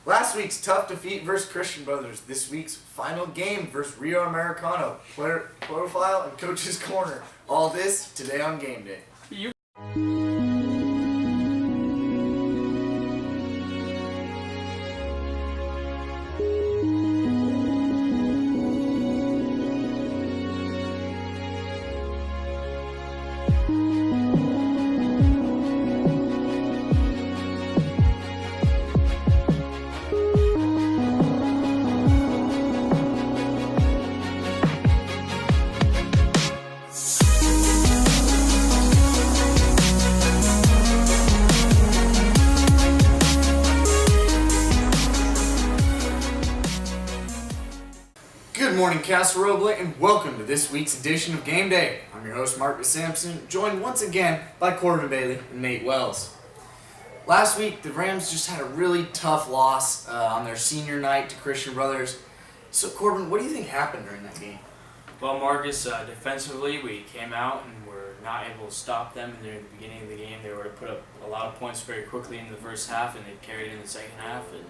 Last week's tough defeat versus Christian Brothers. This week's final game versus Rio Americano. Player profile and coach's corner. All this today on Game Day. Good morning, Casa, Roble, and welcome to this week's edition of Game Day. I'm your host, Marcus Sampson, joined once again by Corbin Bailey and Nate Wells. Last week, the Rams just had a really tough loss on their senior night to Christian Brothers. So, Corbin, what do you think happened during that game? Well, Marcus, defensively, we came out and were not able to stop them during the beginning of the game. They were to put up a lot of points very quickly in the first half, and they carried in the second half, and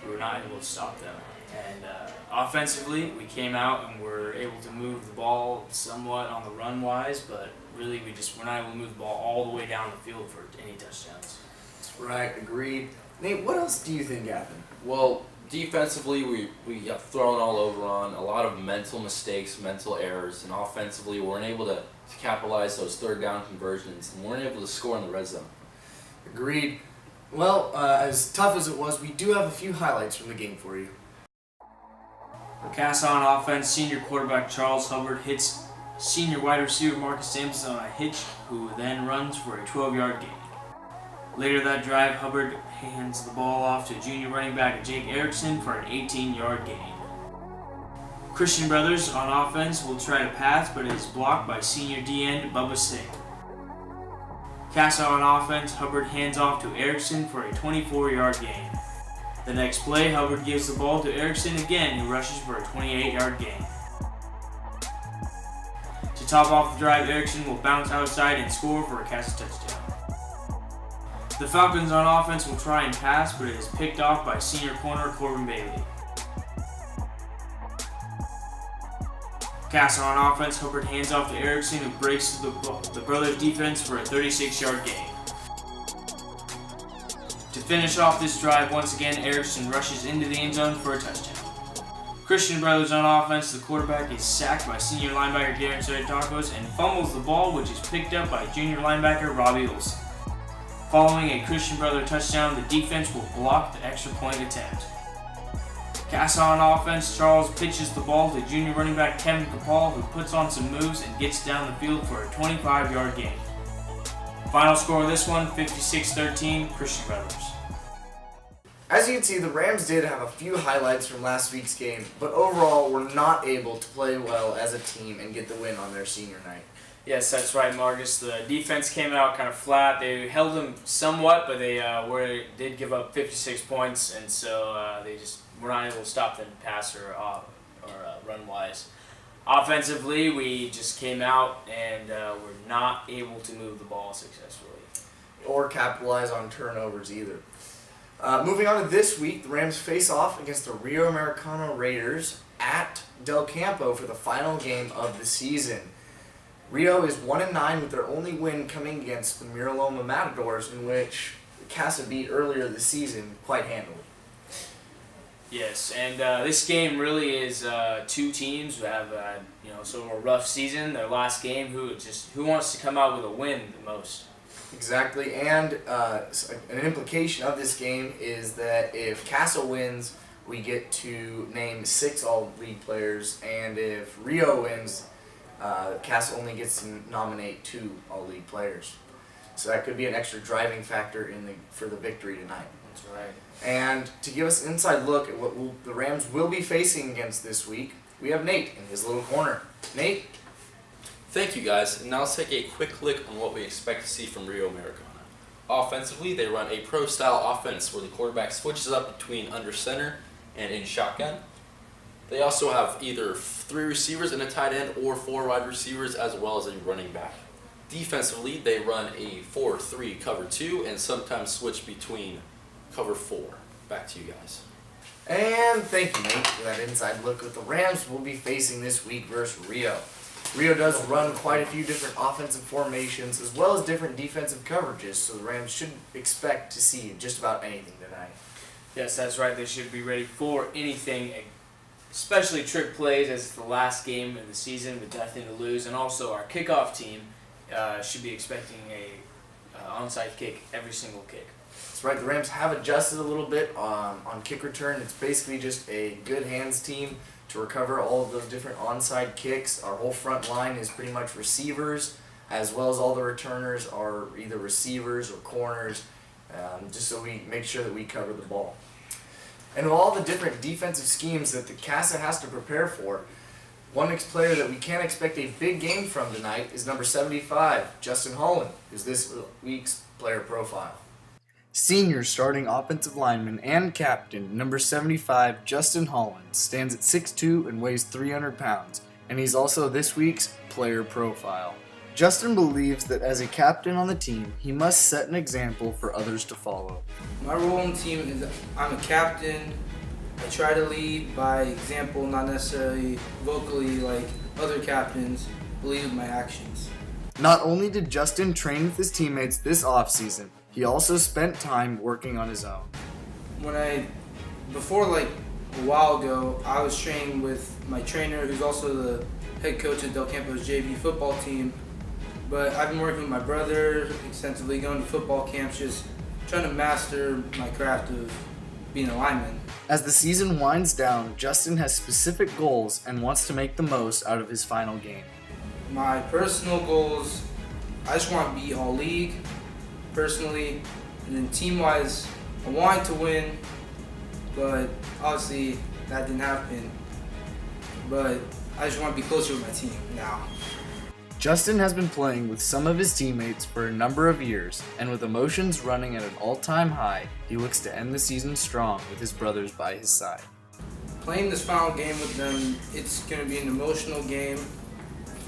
we were not able to stop them. And offensively, we came out and were able to move the ball somewhat on the run-wise, but really we're not able to move the ball all the way down the field for any touchdowns. That's right, agreed. Nate, what else do you think happened? Well, defensively, we got thrown all over on a lot of mental mistakes, mental errors, and offensively, we weren't able to capitalize those third down conversions and weren't able to score in the red zone. Agreed. Well, as tough as it was, we do have a few highlights from the game for you. For Casa on offense, senior quarterback Charles Hubbard hits senior wide receiver Marcus Sampson on a hitch, who then runs for a 12-yard gain. Later that drive, Hubbard hands the ball off to junior running back Jake Erickson for an 18-yard gain. Christian Brothers on offense will try to pass, but it is blocked by senior D-end Bubba Singh. Casa on offense, Hubbard hands off to Erickson for a 24-yard gain. The next play, Hubbard gives the ball to Erickson again, who rushes for a 28-yard gain. To top off the drive, Erickson will bounce outside and score for a Casa touchdown. The Falcons on offense will try and pass, but it is picked off by senior corner Corbin Bailey. Casa on offense, Hubbard hands off to Erickson, who breaks the Brothers' defense for a 36-yard gain. To finish off this drive, once again, Erickson rushes into the end zone for a touchdown. Christian Brothers on offense, the quarterback is sacked by senior linebacker Darren Tacos and fumbles the ball, which is picked up by junior linebacker Robbie Olsen. Following a Christian Brother touchdown, the defense will block the extra point attempt. Casa on offense, Charles pitches the ball to junior running back Kevin Capal, who puts on some moves and gets down the field for a 25-yard gain. Final score of this one, 56-13, Christian Brothers. As you can see, the Rams did have a few highlights from last week's game, but overall were not able to play well as a team and get the win on their senior night. Yes, that's right, Marcus. The defense came out kind of flat. They held them somewhat, but they did give up 56 points, and so they just were not able to stop them pass or run-wise. Offensively, we just came out and were not able to move the ball successfully. Or capitalize on turnovers either. Moving on to this week, the Rams face off against the Rio Americano Raiders at Del Campo for the final game of the season. Rio is 1-9 with their only win coming against the Miraloma Matadors, in which Casa beat earlier this season quite handily. Yes, and this game really is two teams who have sort of a rough season. Their last game, who wants to come out with a win the most. Exactly, and an implication of this game is that if Casa wins, we get to name 6 all-league players, and if Rio wins, Casa only gets to nominate 2 all-league players. So that could be an extra driving factor for the victory tonight. That's right. And to give us an inside look at what the Rams will be facing against this week, we have Nate in his little corner. Nate? Thank you, guys. And now let's take a quick look on what we expect to see from Rio Americano. Offensively, they run a pro-style offense where the quarterback switches up between under center and in shotgun. They also have either 3 receivers and a tight end or 4 wide receivers as well as a running back. Defensively, they run a 4-3 cover 2 and sometimes switch between cover 4. Back to you guys. And thank you, Nate, for that inside look at the Rams we'll be facing this week versus Rio. Rio does run quite a few different offensive formations as well as different defensive coverages, so the Rams should expect to see just about anything tonight. Yes, that's right. They should be ready for anything, especially trick plays, as it's the last game of the season with nothing to lose. And also our kickoff team should be expecting a onside kick every single kick. That's right. The Rams have adjusted a little bit on kick return. It's basically just a good hands team to recover all of those different onside kicks. Our whole front line is pretty much receivers, as well as all the returners are either receivers or corners, just so we make sure that we cover the ball. And with all the different defensive schemes that the Casa has to prepare for, one player that we can expect a big game from tonight is number 75, Justin Holland, who's this week's player profile. Senior starting offensive lineman and captain, number 75, Justin Holland, stands at 6'2" and weighs 300 pounds, and he's also this week's player profile. Justin believes that as a captain on the team, he must set an example for others to follow. My role on the team is I'm a captain. I try to lead by example, not necessarily vocally like other captains, but lead with my actions. Not only did Justin train with his teammates this offseason, he also spent time working on his own. Before like a while ago, I was training with my trainer, who's also the head coach of Del Campo's JV football team. But I've been working with my brother extensively, going to football camps, just trying to master my craft of being a lineman. As the season winds down, Justin has specific goals and wants to make the most out of his final game. My personal goals, I just want to be all league, personally, and then team-wise, I wanted to win, but obviously that didn't happen. But I just want to be closer with my team now. Justin has been playing with some of his teammates for a number of years, and with emotions running at an all-time high, he looks to end the season strong with his brothers by his side. Playing this final game with them, it's going to be an emotional game.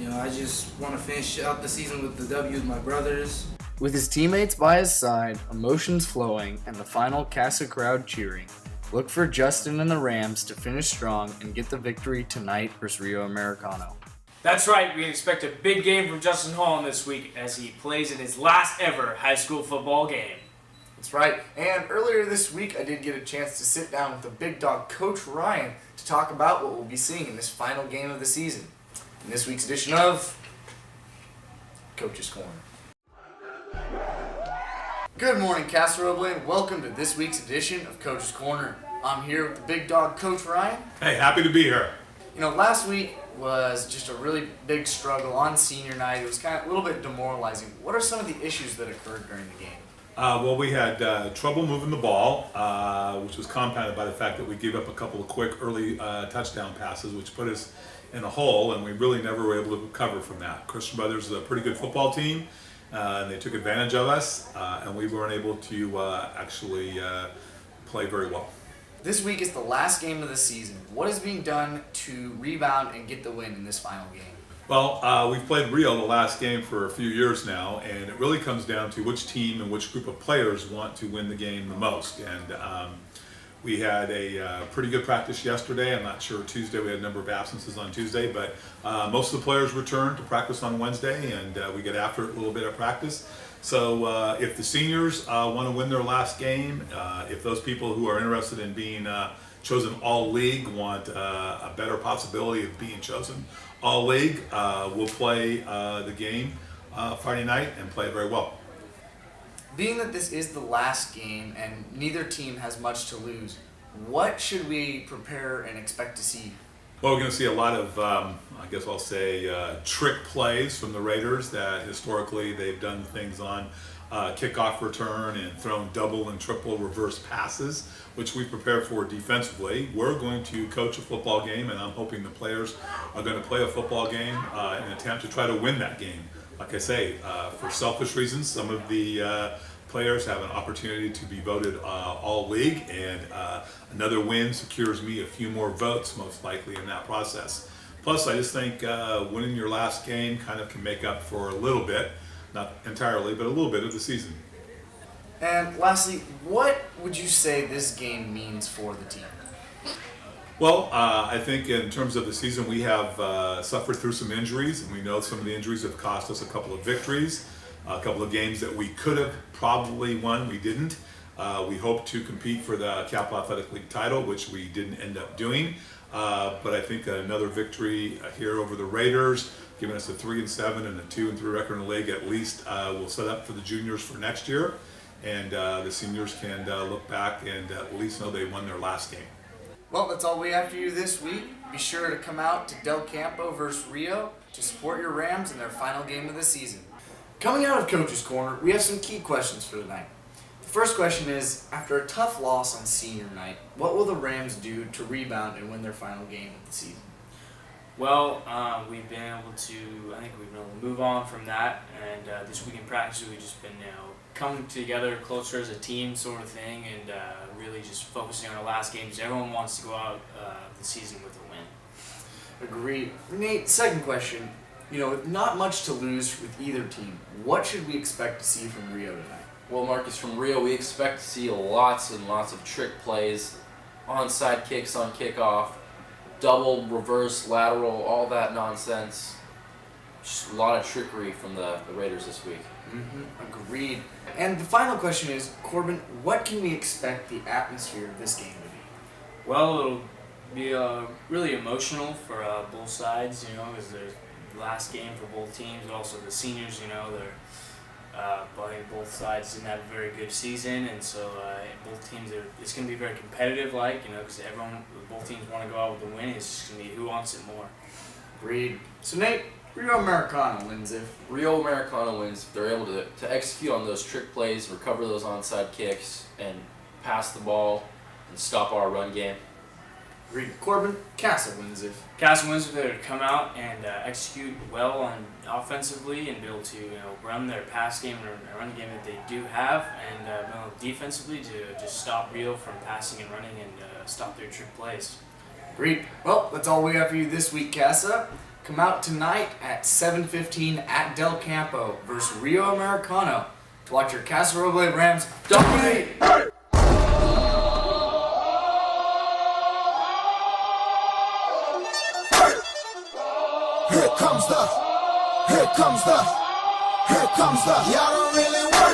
You know, I just want to finish out the season with the W with my brothers. With his teammates by his side, emotions flowing, and the final Casa crowd cheering, look for Justin and the Rams to finish strong and get the victory tonight versus Rio Americano. That's right. We can expect a big game from Justin Holland this week as he plays in his last ever high school football game. That's right. And earlier this week, I did get a chance to sit down with the big dog, Coach Ryan, to talk about what we'll be seeing in this final game of the season. In this week's edition of Coach's Corner. Good morning, Casa, Roble, and welcome to this week's edition of Coach's Corner. I'm here with the big dog, Coach Ryan. Hey, happy to be here. You know, last week was just a really big struggle on senior night. It was kind of a little bit demoralizing. What are some of the issues that occurred during the game? Well, we had trouble moving the ball, which was compounded by the fact that we gave up a couple of quick early touchdown passes, which put us in a hole, and we really never were able to recover from that. Christian Brothers is a pretty good football team, and they took advantage of us, and we weren't able to actually play very well. This week is the last game of the season. What is being done to rebound and get the win in this final game? Well, we've played Rio the last game for a few years now, and it really comes down to which team and which group of players want to win the game the most. And we had a pretty good practice yesterday. I'm not sure Tuesday. We had a number of absences on Tuesday, but most of the players returned to practice on Wednesday, and we get after it a little bit at practice. So if the seniors want to win their last game, if those people who are interested in being chosen all league want a better possibility of being chosen all league, we'll play the game Friday night and play it very well. Being that this is the last game and neither team has much to lose, what should we prepare and expect to see? Well, we're going to see a lot of, I guess I'll say, trick plays from the Raiders that historically they've done things on kickoff return and thrown double and triple reverse passes, which we prepare for defensively. We're going to coach a football game, and I'm hoping the players are going to play a football game in an attempt to try to win that game. Like I say, for selfish reasons, some of the players have an opportunity to be voted all league, and another win secures me a few more votes, most likely, in that process. Plus, I just think winning your last game kind of can make up for a little bit, not entirely, but a little bit of the season. And lastly, what would you say this game means for the team? Well, I think in terms of the season, we have suffered through some injuries, and we know some of the injuries have cost us a couple of victories, a couple of games that we could have probably won, we didn't. We hope to compete for the Capital Athletic League title, which we didn't end up doing. But I think another victory here over the Raiders, giving us a 3-7 and a 2-3 record in the league at least, will set up for the juniors for next year. And the seniors can look back and at least know they won their last game. Well, that's all we have for you this week. Be sure to come out to Del Campo versus Rio to support your Rams in their final game of the season. Coming out of Coach's Corner, we have some key questions for tonight. The first question is, after a tough loss on senior night, what will the Rams do to rebound and win their final game of the season? Well, we've been able to move on from that, and this week in practice we've just been coming together closer as a team sort of thing, and really just focusing on the last games. Everyone wants to go out the season with a win. Agreed. Nate, second question. With not much to lose with either team, what should we expect to see from Rio tonight? Well, Marcus, from Rio, we expect to see lots and lots of trick plays, onside kicks on kickoff, double, reverse, lateral, all that nonsense. Just a lot of trickery from the Raiders this week. Agreed. And the final question is, Corbin, what can we expect the atmosphere of this game to be? Well, it'll be really emotional for both sides, because there's the last game for both teams. Also, the seniors, both sides didn't have a very good season, and so both teams it's going to be very competitive, because both teams want to go out with a win. It's just going to be who wants it more. Agreed. So Nate, Rio Americano wins if Rio Americano wins if they're able to execute on those trick plays, recover those onside kicks, and pass the ball and stop our run game. Agreed. Corbin, Casa wins if Casa wins if they come out and execute well on offensively and be able to run their pass game or run game that they do have, and defensively to just stop Rio from passing and running and stop their trick plays. Agreed. Well, that's all we have for you this week, Casa. Come out tonight at 7:15 at Del Campo versus Rio Americano to watch your Casa Roble Rams dominate. Here comes the, y'all don't really want